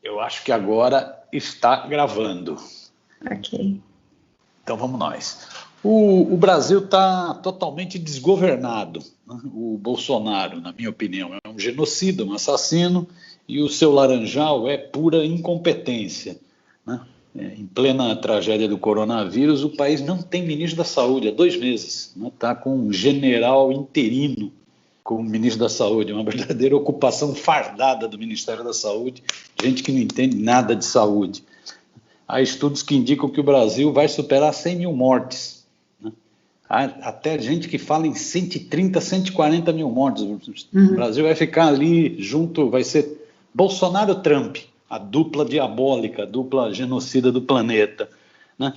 Eu acho que agora está gravando. Ok. Então vamos nós. O Brasil está totalmente desgovernado, né? O Bolsonaro, na minha opinião, é um genocida, um assassino, e o seu Laranjal é pura incompetência, né? Em plena tragédia do coronavírus, o país não tem ministro da Saúde há 2 meses. Está, né? Com um general interino como ministro da Saúde, uma verdadeira ocupação fardada do Ministério da Saúde, gente que não entende nada de saúde. Há estudos que indicam que o Brasil vai superar 100 mil mortes, né? Há até gente que fala em 130, 140 mil mortes. O Brasil vai ficar ali junto, vai ser Bolsonaro-Trump, a dupla diabólica, a dupla genocida do planeta, né?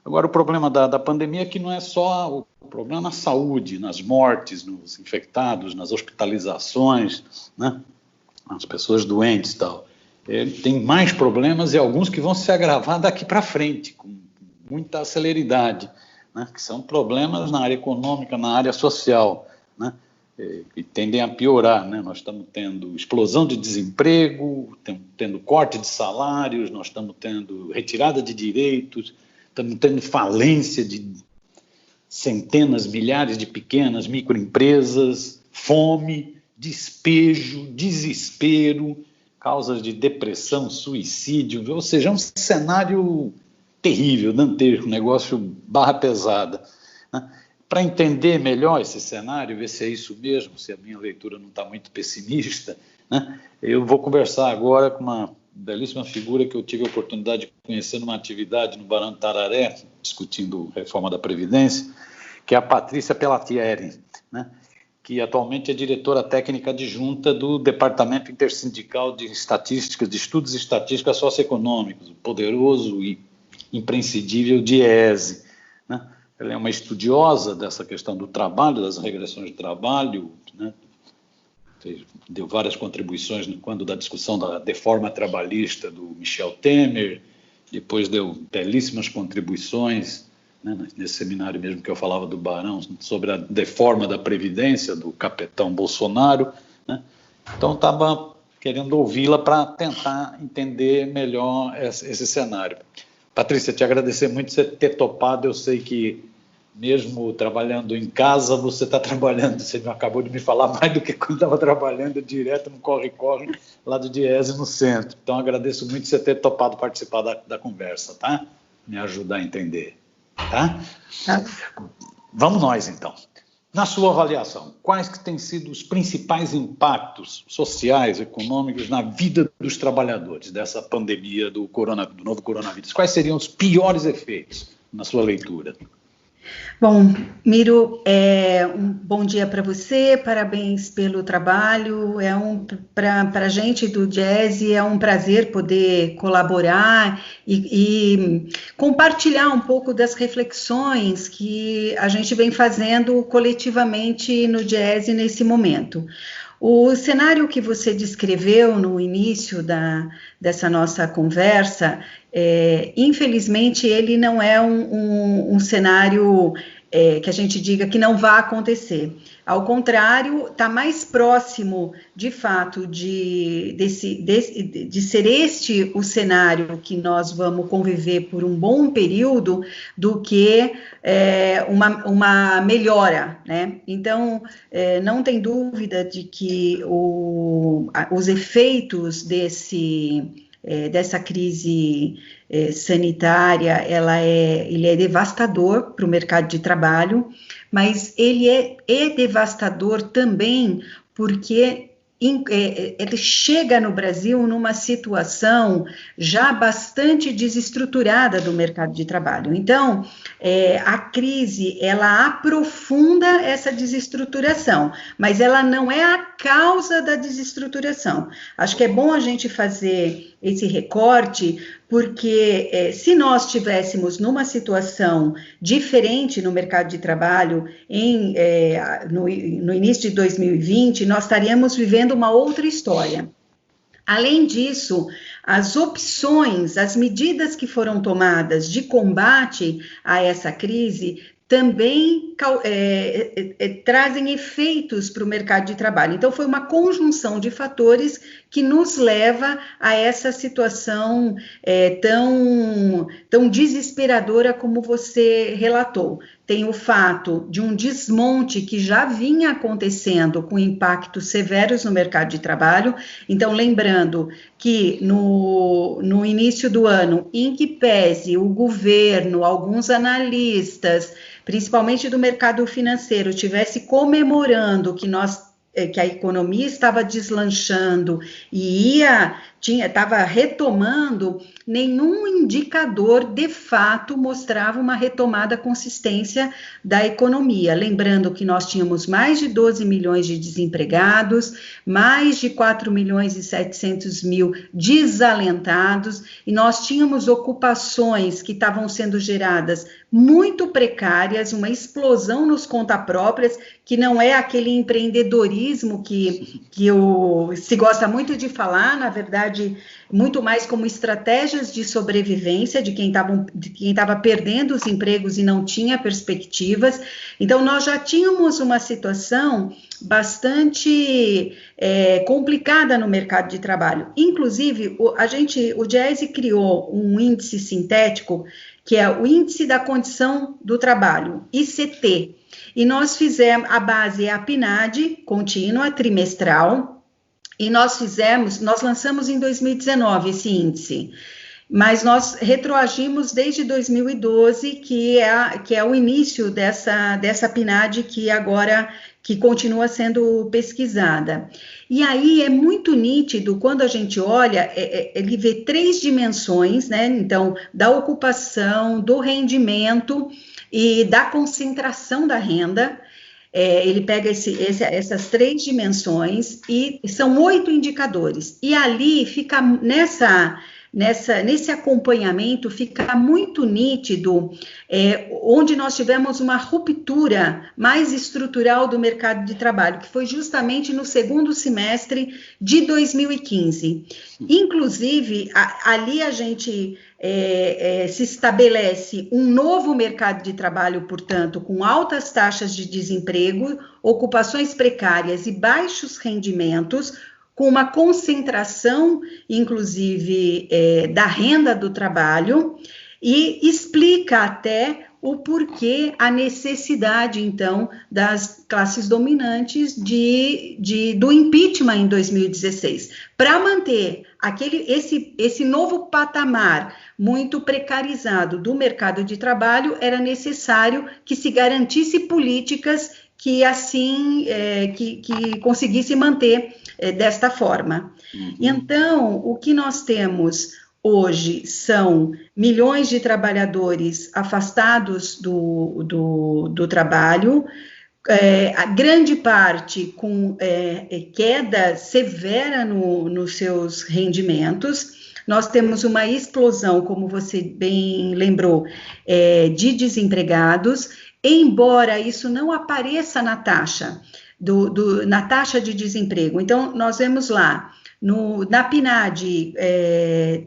Agora, o problema da pandemia é que não é só o problema na saúde, nas mortes, nos infectados, nas hospitalizações, né? As pessoas doentes e tal. Tem mais problemas e alguns que vão se agravar daqui para frente, com muita celeridade, né? Que são problemas na área econômica, na área social, né? E tendem a piorar, né? Nós estamos tendo explosão de desemprego, estamos tendo corte de salários, nós estamos tendo retirada de direitos, estamos tendo falência de centenas, milhares de pequenas microempresas, fome, despejo, desespero, causas de depressão, suicídio, ou seja, é um cenário terrível, dantesco, um negócio barra pesada, né? Para entender melhor esse cenário, ver se é isso mesmo, se a minha leitura não está muito pessimista, né? Eu vou conversar agora com uma belíssima figura que eu tive a oportunidade de conhecer numa atividade no Barão do Tararé, discutindo reforma da Previdência, que é a Patrícia Pellatieri, né? Que atualmente é diretora técnica adjunta do Departamento Intersindical de Estatísticas, de Estudos e Estatísticas Socioeconômicos, o poderoso e imprescindível DIEESE, né? Ela é uma estudiosa dessa questão do trabalho, das regressões de trabalho, né? Deu várias contribuições quando da discussão da reforma trabalhista do Michel Temer, depois deu belíssimas contribuições, né, nesse seminário mesmo que eu falava do Barão, sobre a reforma da Previdência do capitão Bolsonaro, né? Então estava querendo ouvi-la para tentar entender melhor esse cenário. Patrícia, te agradecer muito você ter topado. Eu sei que mesmo trabalhando em casa, você está trabalhando, você acabou de me falar mais do que quando estava trabalhando direto no corre-corre lá do DIEESE no centro. Então agradeço muito você ter topado participar da conversa, tá? Me ajudar a entender, tá? Vamos nós então. Na sua avaliação, quais que têm sido os principais impactos sociais, econômicos na vida dos trabalhadores dessa pandemia do novo coronavírus? Quais seriam os piores efeitos na sua leitura? Bom, Miro, um bom dia para você, parabéns pelo trabalho. Para a gente do DIEESE é um prazer poder colaborar e compartilhar um pouco das reflexões que a gente vem fazendo coletivamente no DIEESE nesse momento. O cenário que você descreveu no início dessa nossa conversa, infelizmente, ele não é um cenário que a gente diga que não vai acontecer. Ao contrário, está mais próximo, de fato, de ser este o cenário que nós vamos conviver por um bom período do que uma melhora, né? Então, não tem dúvida de que os efeitos dessa crise sanitária, ele é devastador para o mercado de trabalho, mas ele é devastador também porque ele chega no Brasil numa situação já bastante desestruturada do mercado de trabalho. Então, a crise, ela aprofunda essa desestruturação, mas ela não é a causa da desestruturação. Acho que é bom a gente fazer esse recorte, porque se nós estivéssemos numa situação diferente no mercado de trabalho no início de 2020, nós estaríamos vivendo uma outra história. Além disso, as opções, as medidas que foram tomadas de combate a essa crise também trazem efeitos para o mercado de trabalho. Então, foi uma conjunção de fatores que nos leva a essa situação tão desesperadora como você relatou. Tem o fato de um desmonte que já vinha acontecendo com impactos severos no mercado de trabalho. Então, lembrando que no início do ano, em que pese o governo, alguns analistas, principalmente do mercado financeiro, estivesse comemorando que a economia estava deslanchando e estava retomando, nenhum indicador de fato mostrava uma retomada consistência da economia. Lembrando que nós tínhamos mais de 12 milhões de desempregados, mais de 4 milhões e 700 mil desalentados, e nós tínhamos ocupações que estavam sendo geradas muito precárias, uma explosão nos conta-próprias, que não é aquele empreendedorismo que se gosta muito de falar, na verdade, muito mais como estratégias de sobrevivência de quem estava perdendo os empregos e não tinha perspectivas. Então, nós já tínhamos uma situação bastante complicada no mercado de trabalho. Inclusive, o Diese criou um índice sintético, que é o Índice da Condição do Trabalho, ICT, e nós fizemos, a base é a PNAD, contínua, trimestral, e nós lançamos em 2019 esse índice, mas nós retroagimos desde 2012, que é o início dessa PNAD que continua sendo pesquisada. E aí é muito nítido, quando a gente olha, ele vê 3 dimensões, né? Então, da ocupação, do rendimento e da concentração da renda. Ele pega essas 3 dimensões e são 8 indicadores. E ali fica nesse acompanhamento fica muito nítido onde nós tivemos uma ruptura mais estrutural do mercado de trabalho, que foi justamente no segundo semestre de 2015. Inclusive, ali a gente se estabelece um novo mercado de trabalho, portanto, com altas taxas de desemprego, ocupações precárias e baixos rendimentos, com uma concentração, inclusive, da renda do trabalho, e explica até o porquê, a necessidade, então, das classes dominantes do impeachment em 2016, para manter esse novo patamar muito precarizado do mercado de trabalho. Era necessário que se garantisse políticas que assim que conseguisse manter desta forma. Então, o que nós temos hoje são milhões de trabalhadores afastados do trabalho, a grande parte com queda severa nos seus rendimentos. Nós temos uma explosão, como você bem lembrou, de desempregados, embora isso não apareça na taxa, na taxa de desemprego. Então, nós vemos lá, na PNAD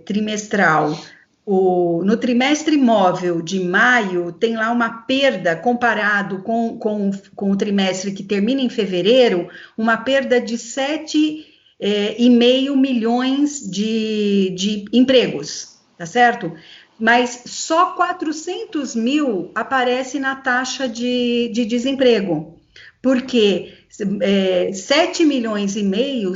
trimestral, no trimestre móvel de maio, tem lá uma perda, comparado com o trimestre que termina em fevereiro, uma perda de 7,5 milhões de empregos, tá certo? Mas só 400 mil aparece na taxa de desemprego, porque 7,5 milhões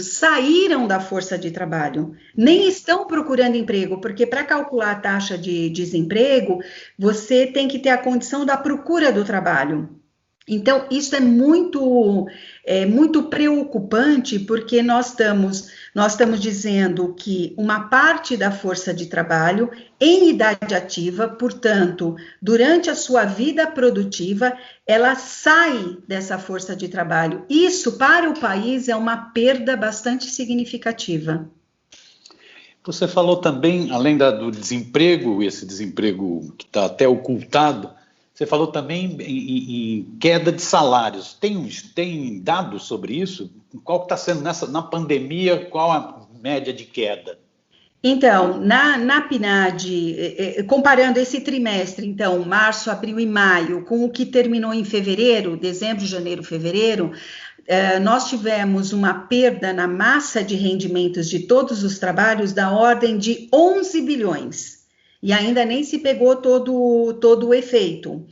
saíram da força de trabalho, nem estão procurando emprego, porque para calcular a taxa de desemprego, você tem que ter a condição da procura do trabalho. Então, isso é muito preocupante, porque nós estamos dizendo que uma parte da força de trabalho em idade ativa, portanto, durante a sua vida produtiva, ela sai dessa força de trabalho. Isso, para o país, é uma perda bastante significativa. Você falou também, além do desemprego, esse desemprego que está até ocultado, você falou também em queda de salários. Tem dados sobre isso? Qual que está sendo na pandemia, qual a média de queda? Então, na PNAD, comparando esse trimestre, então, março, abril e maio, com o que terminou em fevereiro, dezembro, janeiro, fevereiro, nós tivemos uma perda na massa de rendimentos de todos os trabalhos da ordem de 11 bilhões, e ainda nem se pegou todo o efeito.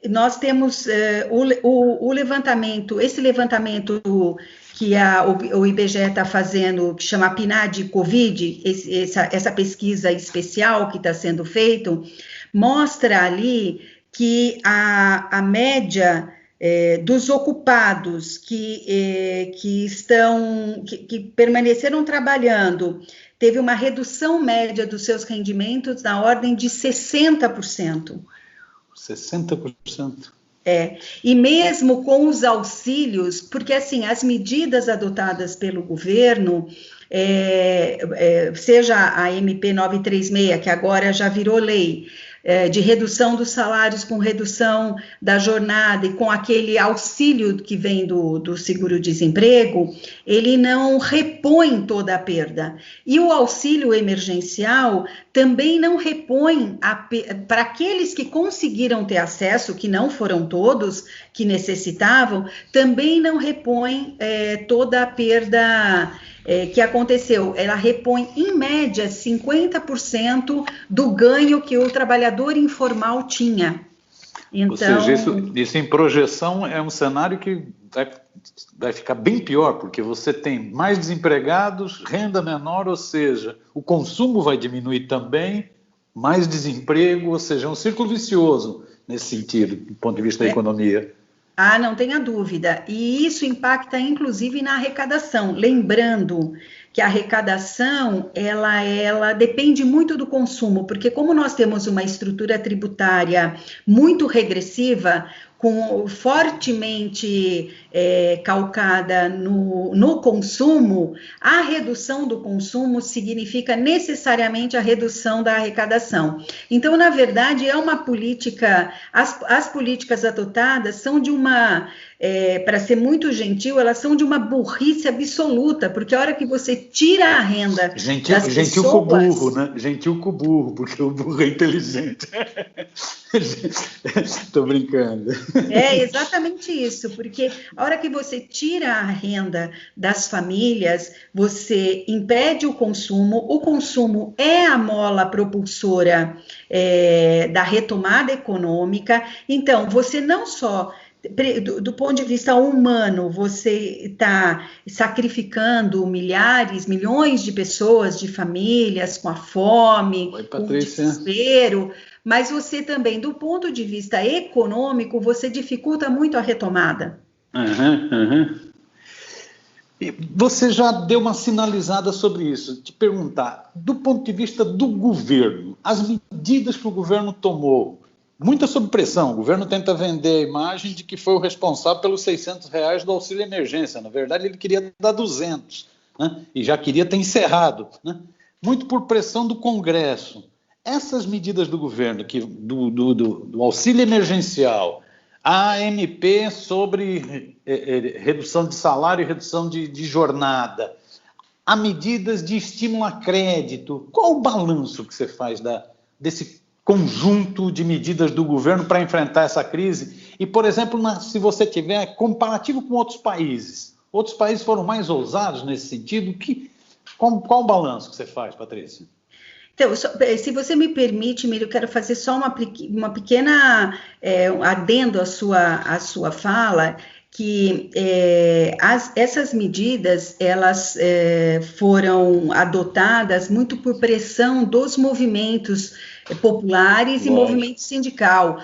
Nós temos o levantamento, esse levantamento que o IBGE está fazendo, que chama PNAD Covid, essa pesquisa especial que está sendo feita, mostra ali que a média dos ocupados que permaneceram trabalhando teve uma redução média dos seus rendimentos na ordem de 60%. 60%? E mesmo com os auxílios, porque assim, as medidas adotadas pelo governo, seja a MP 936, que agora já virou lei, de redução dos salários com redução da jornada e com aquele auxílio que vem do seguro-desemprego, ele não repõe toda a perda. E o auxílio emergencial também não repõe, para aqueles que conseguiram ter acesso, que não foram todos, que necessitavam, também não repõe toda a perda que aconteceu. Ela repõe, em média, 50% do ganho que o trabalhador informal tinha. Então, ou seja, isso em projeção é um cenário que vai ficar bem pior, porque você tem mais desempregados, renda menor, ou seja, o consumo vai diminuir também, mais desemprego, ou seja, é um círculo vicioso nesse sentido, do ponto de vista da economia. Não tenha dúvida. E isso impacta, inclusive, na arrecadação. Lembrando que a arrecadação, ela depende muito do consumo, porque como nós temos uma estrutura tributária muito regressiva, fortemente calcada no consumo, a redução do consumo significa necessariamente a redução da arrecadação. Então, na verdade, é uma política, as políticas adotadas são de uma, para ser muito gentil, elas são de uma burrice absoluta, porque a hora que você tira a renda das pessoas... Gentil com o burro, né? Gentil com o burro, porque o burro é inteligente. Estou brincando. É exatamente isso, porque a hora que você tira a renda das famílias, você impede o consumo é a mola propulsora da retomada econômica. Então, você não só... Do ponto de vista humano, você está sacrificando milhões de pessoas, de famílias, com a fome, com o desespero, mas você também, do ponto de vista econômico, você dificulta muito a retomada. E você já deu uma sinalizada sobre isso. Te perguntar, do ponto de vista do governo, as medidas que o governo tomou, muita sob pressão, o governo tenta vender a imagem de que foi o responsável pelos R$600 do auxílio emergência. Na verdade, ele queria dar 200, né? E já queria ter encerrado, né? Muito por pressão do Congresso. Essas medidas do governo, do auxílio emergencial, a MP sobre redução de salário e redução de jornada, há medidas de estímulo a crédito, qual o balanço que você faz desse conjunto de medidas do governo para enfrentar essa crise? E, por exemplo, se você tiver comparativo com outros países foram mais ousados nesse sentido, qual o balanço que você faz, Patrícia? Então, se você me permite, Miro, eu quero fazer só uma pequena adendo à sua fala, que essas medidas, elas foram adotadas muito por pressão dos movimentos populares e movimento sindical,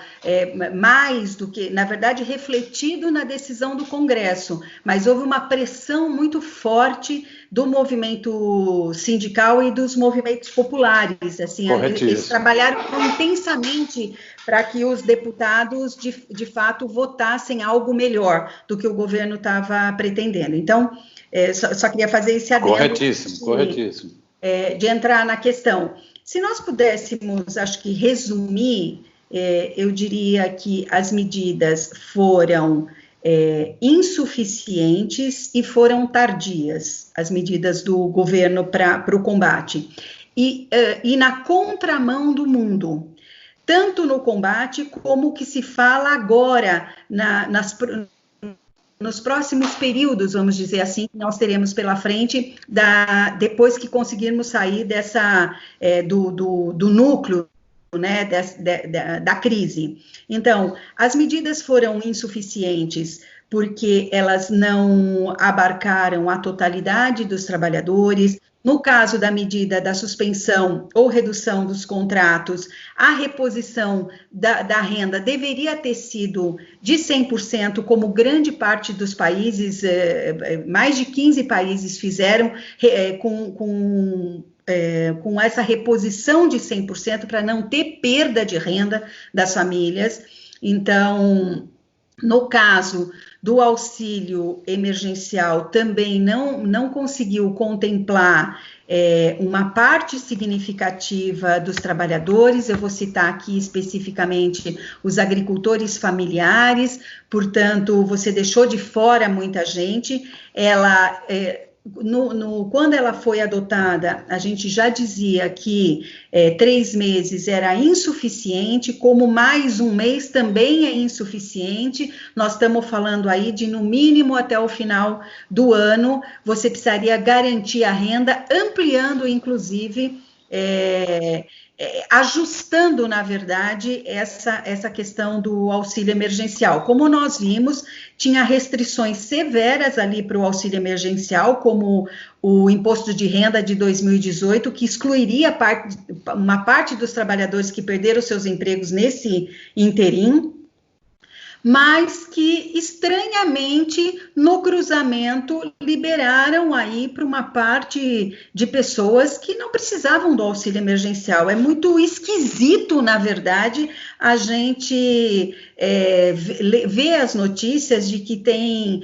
mais do que, na verdade, refletido na decisão do Congresso, mas houve uma pressão muito forte do movimento sindical e dos movimentos populares, assim, eles trabalharam intensamente para que os deputados, de fato, votassem algo melhor do que o governo estava pretendendo. Então, só queria fazer esse adendo. Corretíssimo. De entrar na questão. Se nós pudéssemos, acho que, resumir, eu diria que as medidas foram insuficientes e foram tardias, as medidas do governo para o combate. E na contramão do mundo, tanto no combate como o que se fala agora nos próximos períodos, vamos dizer assim, que nós teremos pela frente, depois que conseguirmos sair do núcleo, né, da crise. Então, as medidas foram insuficientes porque elas não abarcaram a totalidade dos trabalhadores. No caso da medida da suspensão ou redução dos contratos, a reposição da renda deveria ter sido de 100%, como grande parte dos países, mais de 15 países fizeram, com essa reposição de 100% para não ter perda de renda das famílias. Então, no caso do auxílio emergencial, também não conseguiu contemplar uma parte significativa dos trabalhadores. Eu vou citar aqui especificamente os agricultores familiares, portanto, você deixou de fora muita gente. Ela... quando ela foi adotada, a gente já dizia que 3 meses era insuficiente, como mais um mês também é insuficiente. Nós estamos falando aí de, no mínimo, até o final do ano, você precisaria garantir a renda, ampliando, inclusive, ajustando, na verdade, essa questão do auxílio emergencial. Como nós vimos, tinha restrições severas ali para o auxílio emergencial, como o imposto de renda de 2018, que excluiria uma parte dos trabalhadores que perderam seus empregos nesse interim, mas que, estranhamente, no cruzamento, liberaram aí para uma parte de pessoas que não precisavam do auxílio emergencial. É muito esquisito, na verdade, a gente ver as notícias de que tem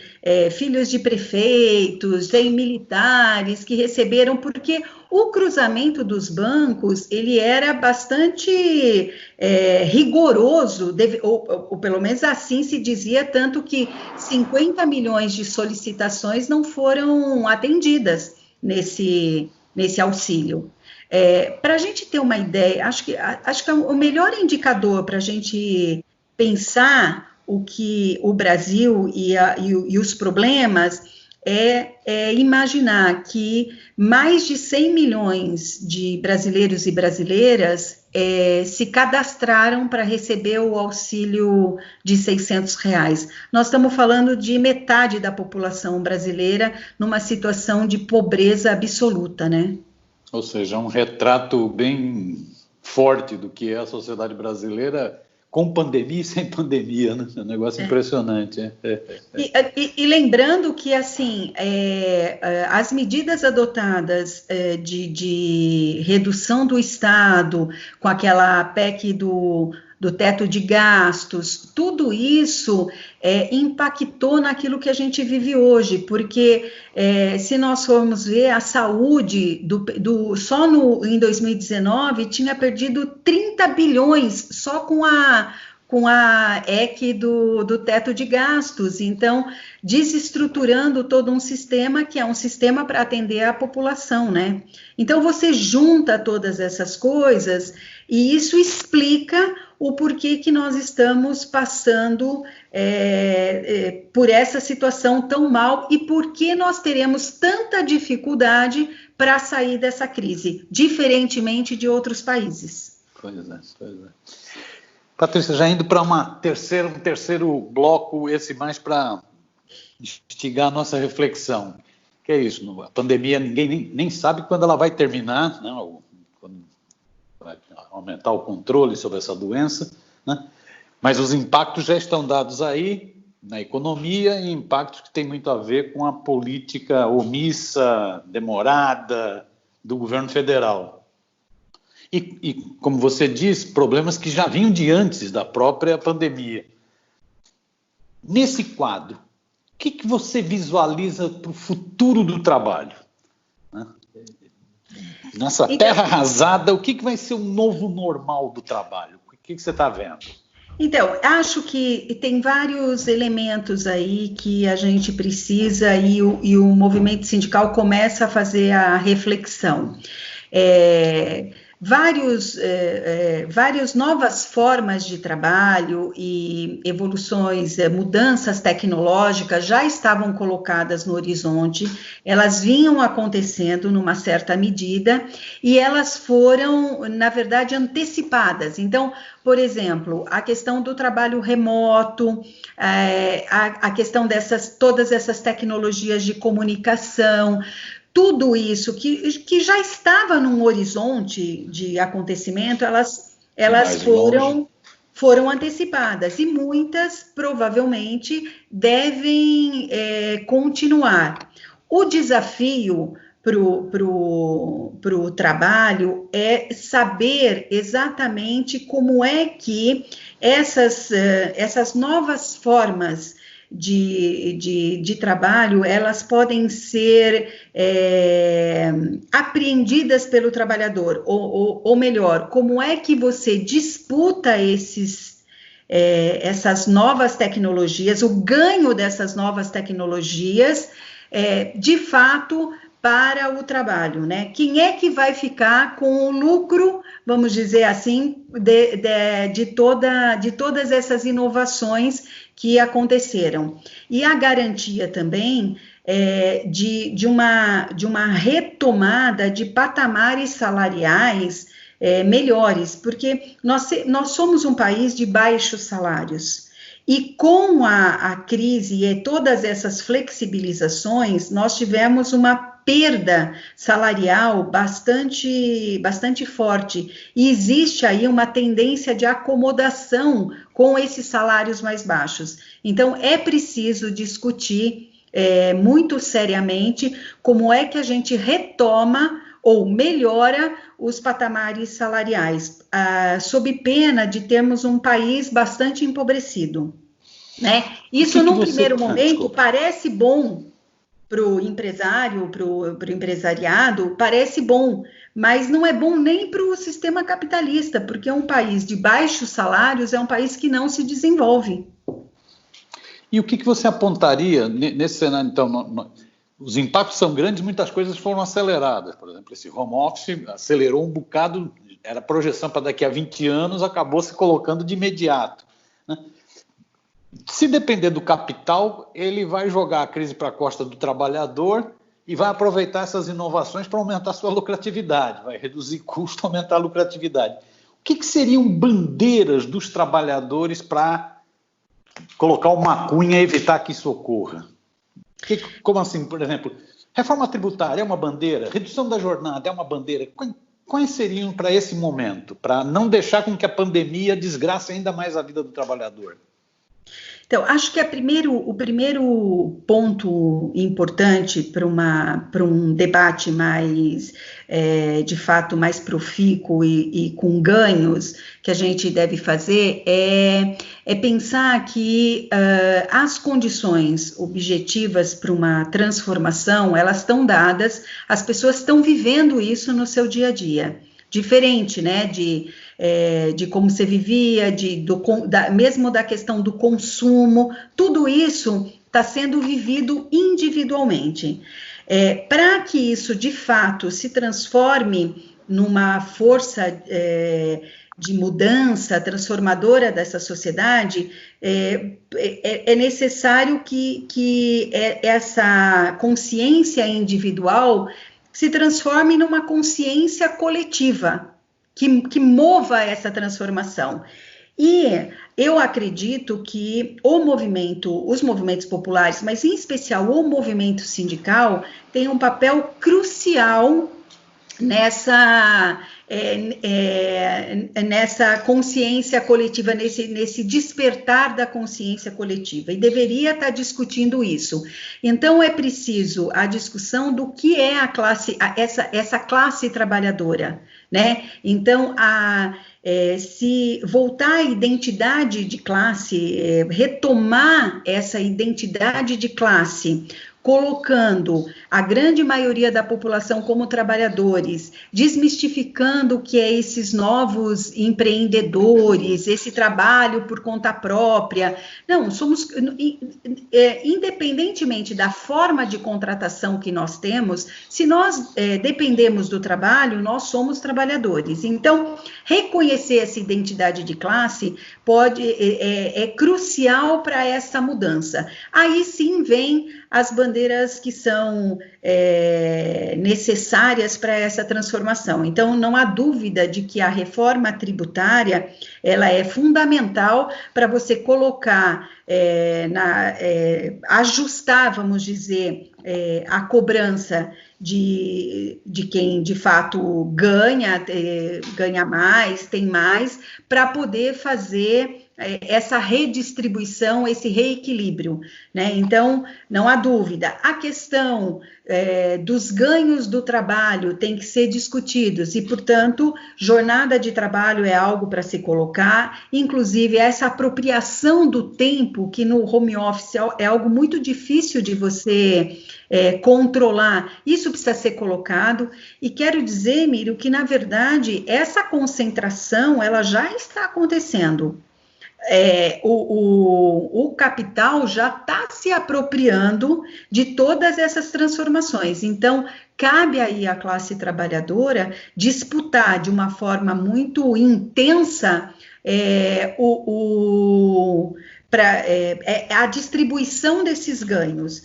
filhos de prefeitos, tem militares que receberam, porque o cruzamento dos bancos, ele era bastante rigoroso, ou pelo menos assim se dizia, tanto que 50 milhões de solicitações não foram atendidas nesse auxílio. Para a gente ter uma ideia, acho que o melhor indicador para a gente pensar o que o Brasil e os problemas é imaginar que mais de 100 milhões de brasileiros e brasileiras se cadastraram para receber o auxílio de R$600. Nós estamos falando de metade da população brasileira numa situação de pobreza absoluta, né? Ou seja, um retrato bem forte do que é a sociedade brasileira, com pandemia e sem pandemia, né? É um negócio impressionante. E lembrando que, assim, as medidas adotadas de redução do Estado, com aquela PEC do teto de gastos, tudo isso impactou naquilo que a gente vive hoje, porque se nós formos ver, a saúde só em 2019 tinha perdido 30 bilhões só com a EC do teto de gastos. Então, desestruturando todo um sistema que é um sistema para atender a população, né? Então, você junta todas essas coisas e isso explica o porquê que nós estamos passando por essa situação tão mal e por que nós teremos tanta dificuldade para sair dessa crise, diferentemente de outros países. Pois é. Patrícia, já indo para um terceiro bloco, esse mais para instigar a nossa reflexão. Que é isso, a pandemia ninguém nem sabe quando ela vai terminar, né? Quando vai aumentar o controle sobre essa doença, né? Mas os impactos já estão dados aí na economia e impactos que têm muito a ver com a política omissa, demorada do governo federal. E como você diz, problemas que já vinham de antes da própria pandemia. Nesse quadro, o que você visualiza para o futuro do trabalho? Nessa terra arrasada, o que vai ser o novo normal do trabalho? O que você está vendo? Então, acho que tem vários elementos aí que a gente precisa e o movimento sindical começa a fazer a reflexão. várias novas formas de trabalho e evoluções, mudanças tecnológicas já estavam colocadas no horizonte, elas vinham acontecendo numa certa medida e elas foram, na verdade, antecipadas. Então, por exemplo, a questão do trabalho remoto, a questão todas essas tecnologias de comunicação, tudo isso que já estava num horizonte de acontecimento, elas foram antecipadas e muitas provavelmente devem continuar. O desafio para o trabalho é saber exatamente como é que essas novas formas de trabalho, elas podem ser apreendidas pelo trabalhador, ou melhor, como é que você disputa essas novas tecnologias, o ganho dessas novas tecnologias, de fato, para o trabalho, né? Quem é que vai ficar com o lucro, vamos dizer assim, de todas essas inovações que aconteceram? E a garantia também de uma retomada de patamares salariais melhores, porque nós somos um país de baixos salários. E com a crise e todas essas flexibilizações, nós tivemos uma perda salarial bastante forte, e existe aí uma tendência de acomodação com esses salários mais baixos. Então, é preciso discutir muito seriamente como é que a gente retoma ou melhora os patamares salariais, sob pena de termos um país bastante empobrecido, né? Isso, num primeiro momento, parece bom para o empresário, para o empresariado, parece bom, mas não é bom nem para o sistema capitalista, porque um país de baixos salários é um país que não se desenvolve. E o que você apontaria nesse cenário, então? Os impactos são grandes, muitas coisas foram aceleradas. Por exemplo, esse home office acelerou um bocado, era projeção para daqui a 20 anos, acabou se colocando de imediato, né? Se depender do capital, ele vai jogar a crise para a costa do trabalhador e vai aproveitar essas inovações para aumentar a sua lucratividade, vai reduzir custo, aumentar a lucratividade. O que seriam bandeiras dos trabalhadores para colocar uma cunha e evitar que isso ocorra? Como assim, por exemplo, reforma tributária é uma bandeira, redução da jornada é uma bandeira. Quais seriam para esse momento, para não deixar com que a pandemia desgrace ainda mais a vida do trabalhador? Então, acho que o primeiro ponto importante para um debate mais, de fato, mais profícuo e com ganhos que a gente deve fazer é pensar que as condições objetivas para uma transformação, elas estão dadas, as pessoas estão vivendo isso no seu dia a dia. Diferente, né, de como você vivia, mesmo da questão do consumo, tudo isso está sendo vivido individualmente. Para que isso, de fato, se transforme numa força de mudança transformadora dessa sociedade, é necessário que essa consciência individual se transforme numa consciência coletiva, que mova essa transformação. E eu acredito que os movimentos populares, mas em especial o movimento sindical, tem um papel crucial nessa consciência coletiva, nesse despertar da consciência coletiva, e deveria estar discutindo isso. Então, é preciso a discussão do que é essa classe trabalhadora, né? Então, se voltar à identidade de classe, retomar essa identidade de classe colocando a grande maioria da população como trabalhadores, desmistificando o que é esses novos empreendedores, esse trabalho por conta própria. Não, somos, independentemente da forma de contratação que nós temos, se nós dependemos do trabalho, nós somos trabalhadores. Então, reconhecer essa identidade de classe é crucial para essa mudança. Aí sim vem as bandeiras que são necessárias para essa transformação. Então, não há dúvida de que a reforma tributária ela é fundamental para você colocar, ajustar, vamos dizer, a cobrança de quem de fato ganha mais, tem mais, para poder fazer essa redistribuição, esse reequilíbrio, né? Então, não há dúvida, a questão dos ganhos do trabalho tem que ser discutidos e, portanto, jornada de trabalho é algo para se colocar, inclusive essa apropriação do tempo, que no home office é algo muito difícil de você controlar, isso precisa ser colocado, e quero dizer, Mírio, que na verdade essa concentração, ela já está acontecendo. O capital já está se apropriando de todas essas transformações. Então, cabe aí à classe trabalhadora disputar de uma forma muito intensa a distribuição desses ganhos.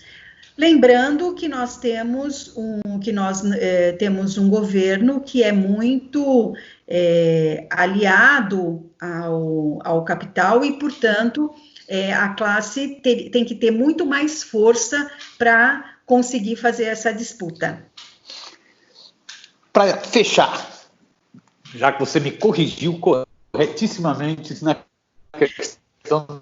Lembrando que nós temos um governo que é muito aliado ao capital e, portanto, a classe tem que ter muito mais força para conseguir fazer essa disputa. Para fechar, já que você me corrigiu corretissimamente na questão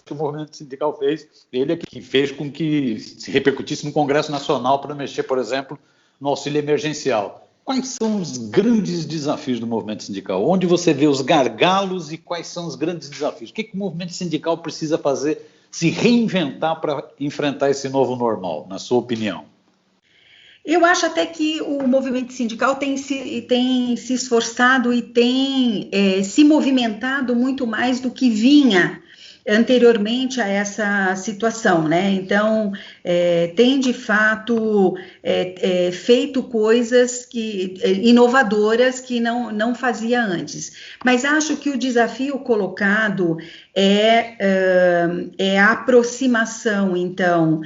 que o movimento sindical fez, ele é que fez com que se repercutisse no Congresso Nacional para mexer, por exemplo, no auxílio emergencial. Quais são os grandes desafios do movimento sindical? Onde você vê os gargalos e quais são os grandes desafios? O que o movimento sindical precisa fazer, se reinventar para enfrentar esse novo normal, na sua opinião? Eu acho até que o movimento sindical tem se esforçado e tem se movimentado muito mais do que vinha anteriormente a essa situação, né? Então, tem de fato feito coisas inovadoras que não fazia antes. Mas acho que o desafio colocado é a aproximação, então,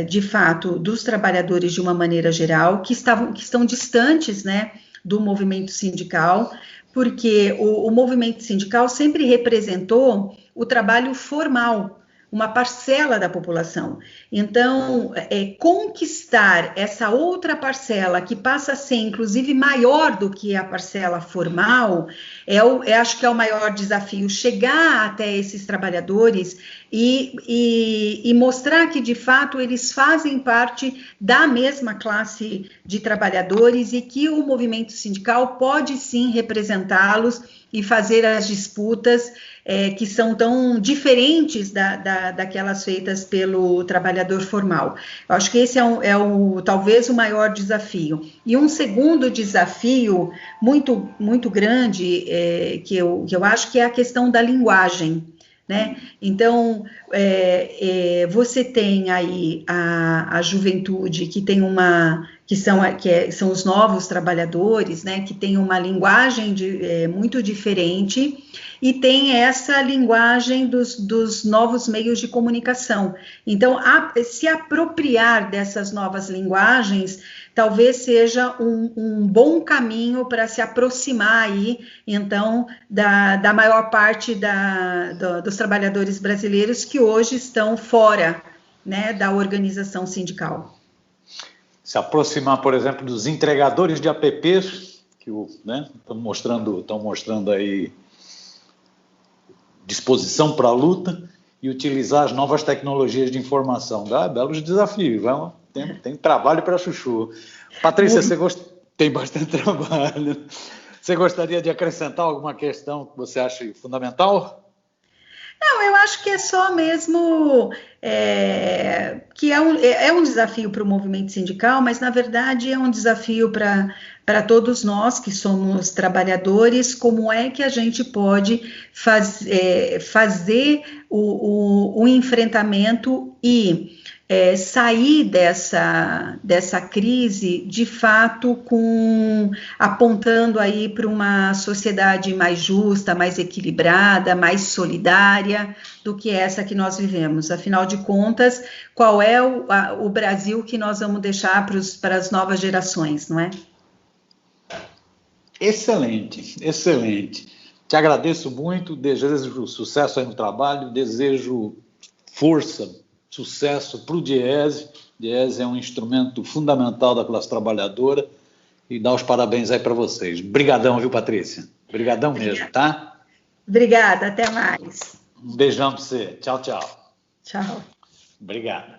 de fato, dos trabalhadores de uma maneira geral, que estão distantes, né, do movimento sindical, porque o movimento sindical sempre representou o trabalho formal, uma parcela da população. Então, conquistar essa outra parcela, que passa a ser, inclusive, maior do que a parcela formal, acho que é o maior desafio, chegar até esses trabalhadores e mostrar que, de fato, eles fazem parte da mesma classe de trabalhadores e que o movimento sindical pode, sim, representá-los e fazer as disputas que são tão diferentes daquelas feitas pelo trabalhador formal. Eu acho que esse talvez o maior desafio. E um segundo desafio muito, muito grande, que eu acho que é a questão da linguagem, né? Então, você tem aí a juventude que tem que são os novos trabalhadores, né, que tem uma linguagem muito diferente, e tem essa linguagem dos novos meios de comunicação. Então, se apropriar dessas novas linguagens talvez seja um bom caminho para se aproximar aí, então, da maior parte dos trabalhadores brasileiros que hoje estão fora, né, da organização sindical. Se aproximar, por exemplo, dos entregadores de apps, que estão mostrando aí disposição para a luta, e utilizar as novas tecnologias de informação. Belos desafios, tem trabalho para chuchu. Patrícia, tem bastante trabalho. Você gostaria de acrescentar alguma questão que você acha fundamental? Não, eu acho que é só mesmo que é um desafio para o movimento sindical, mas na verdade é um desafio para todos nós que somos trabalhadores, como é que a gente pode fazer o enfrentamento e sair dessa crise de fato apontando aí para uma sociedade mais justa, mais equilibrada, mais solidária do que essa que nós vivemos. Afinal de contas, qual é o Brasil que nós vamos deixar para as novas gerações, não é? Excelente, excelente. Te agradeço muito, desejo sucesso aí no trabalho, desejo força, sucesso para o Diese. O Diese é um instrumento fundamental da classe trabalhadora e dá os parabéns aí para vocês. Obrigadão, viu, Patrícia? Obrigadão mesmo, tá? Obrigada, até mais. Um beijão para você. Tchau, tchau. Tchau. Obrigado.